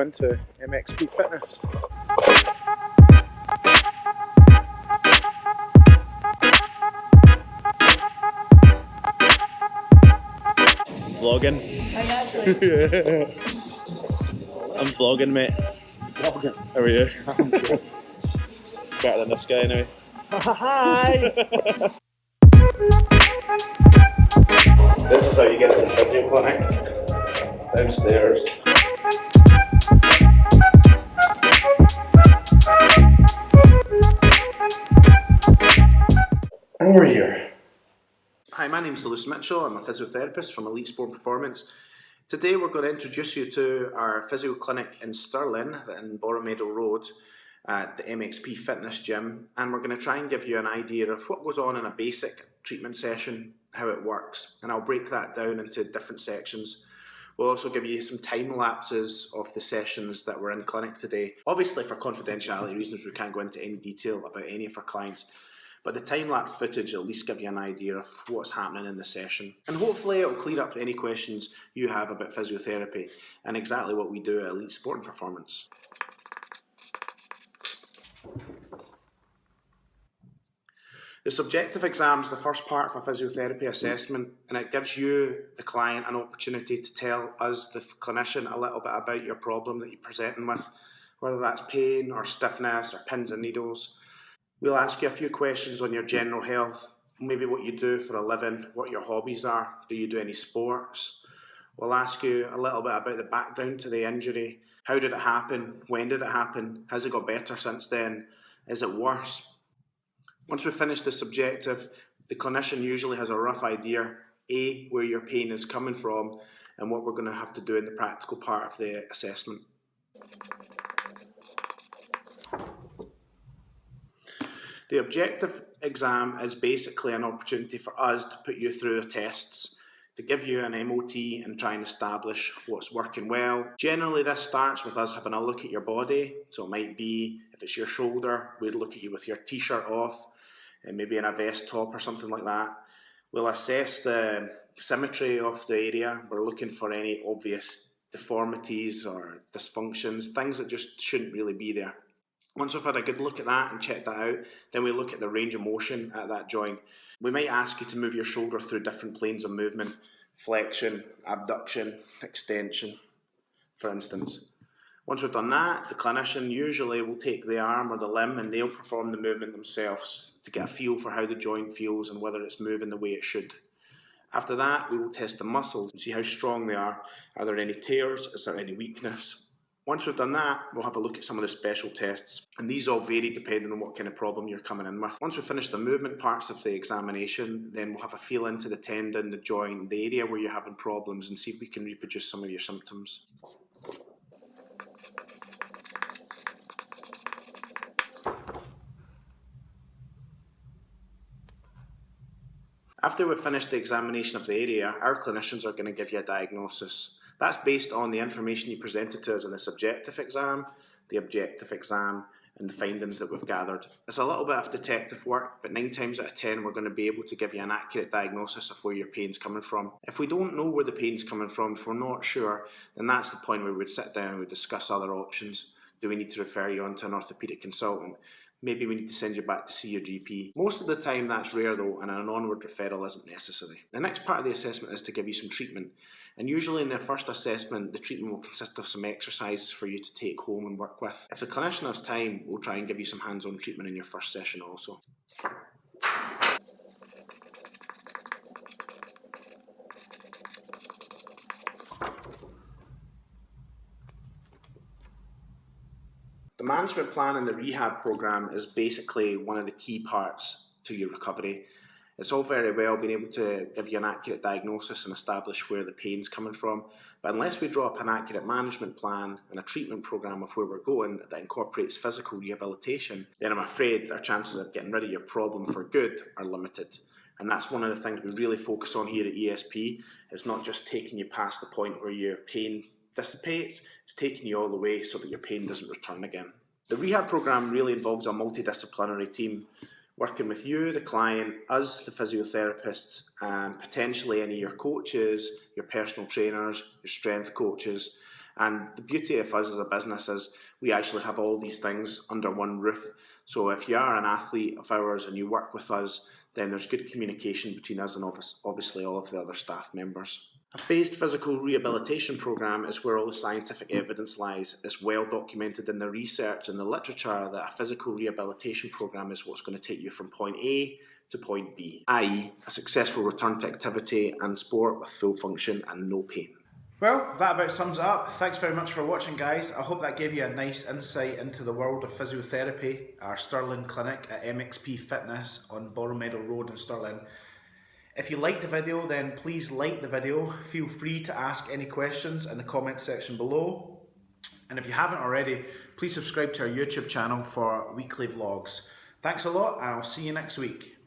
go into MXP Fitness. Vlogging. Are you actually? Yeah. I'm vlogging, mate. Vlogging. How are you? I'm good. Better than this guy, anyway. Hi! This is how you get to the physio clinic. Downstairs. And we're here. Hi, my name's Lewis Mitchell. I'm a physiotherapist from Elite Sport Performance. Today we're going to introduce you to our physio clinic in Stirling, in Borromeadow Road, at the MXP Fitness gym, and we're going to try and give you an idea of what goes on in a basic treatment session, how it works, and I'll break that down into different sections. We'll also give you some time lapses of the sessions that were in clinic today. Obviously, for confidentiality reasons, we can't go into any detail about any of our clients, but the time-lapse footage will at least give you an idea of what's happening in the session. And hopefully it'll clear up any questions you have about physiotherapy and exactly what we do at Elite Sport and Performance. The subjective exam is the first part of a physiotherapy assessment, and it gives you, the client, an opportunity to tell us, the clinician, a little bit about your problem that you're presenting with, whether that's pain or stiffness or pins and needles. We'll ask you a few questions on your general health, maybe what you do for a living, what your hobbies are, do you do any sports? We'll ask you a little bit about the background to the injury. How did it happen? When did it happen? Has it got better since then? Is it worse? Once we finish the subjective, the clinician usually has a rough idea, A, where your pain is coming from and what we're going to have to do in the practical part of the assessment. The objective exam is basically an opportunity for us to put you through the tests, to give you an MOT and try and establish what's working well. Generally, this starts with us having a look at your body. So it might be, if it's your shoulder, we'd look at you with your t-shirt off and maybe in a vest top or something like that. We'll assess the symmetry of the area. We're looking for any obvious deformities or dysfunctions, things that just shouldn't really be there. Once we've had a good look at that and checked that out, then we look at the range of motion at that joint. We might ask you to move your shoulder through different planes of movement, flexion, abduction, extension, for instance. Once we've done that, the clinician usually will take the arm or the limb and they'll perform the movement themselves to get a feel for how the joint feels and whether it's moving the way it should. After that, we will test the muscles and see how strong they are. Are there any tears? Is there any weakness? Once we've done that, we'll have a look at some of the special tests, and these all vary depending on what kind of problem you're coming in with. Once we finish the movement parts of the examination, then we'll have a feel into the tendon, the joint, the area where you're having problems, and see if we can reproduce some of your symptoms. After we've finished the examination of the area, our clinicians are going to give you a diagnosis. That's based on the information you presented to us in the subjective exam, the objective exam, and the findings that we've gathered. It's a little bit of detective work, but 9 times out of 10 we're going to be able to give you an accurate diagnosis of where your pain's coming from. If we don't know where the pain's coming from, if we're not sure, then that's the point where we'd sit down and we'd discuss other options. Do we need to refer you on to an orthopaedic consultant? Maybe we need to send you back to see your GP. Most of the time that's rare though, and an onward referral isn't necessary. The next part of the assessment is to give you some treatment. And usually in the first assessment, the treatment will consist of some exercises for you to take home and work with. If the clinician has time, we'll try and give you some hands-on treatment in your first session also. The management plan and the rehab program is basically one of the key parts to your recovery. It's all very well being able to give you an accurate diagnosis and establish where the pain's coming from, but unless we draw up an accurate management plan and a treatment program of where we're going that incorporates physical rehabilitation, then I'm afraid our chances of getting rid of your problem for good are limited. And that's one of the things we really focus on here at ESP. It's not just taking you past the point where your pain dissipates, it's taking you all the way so that your pain doesn't return again. The rehab program really involves a multidisciplinary team working with you, the client, us, the physiotherapists, and potentially any of your coaches, your personal trainers, your strength coaches, And the beauty of us as a business is we actually have all these things under one roof. So if you are an athlete of ours and you work with us, then there's good communication between us and obviously all of the other staff members. A phased physical rehabilitation programme is where all the scientific evidence lies. It's well documented in the research and the literature that a physical rehabilitation programme is what's going to take you from point A to point B, i.e. a successful return to activity and sport with full function and no pain. Well, that about sums it up. Thanks very much for watching, guys. I hope that gave you a nice insight into the world of physiotherapy, our Stirling clinic at MXP Fitness on Borrow Meadow Road in Stirling. If you liked the video, then please like the video. Feel free to ask any questions in the comments section below. And if you haven't already, please subscribe to our YouTube channel for weekly vlogs. Thanks a lot, and I'll see you next week.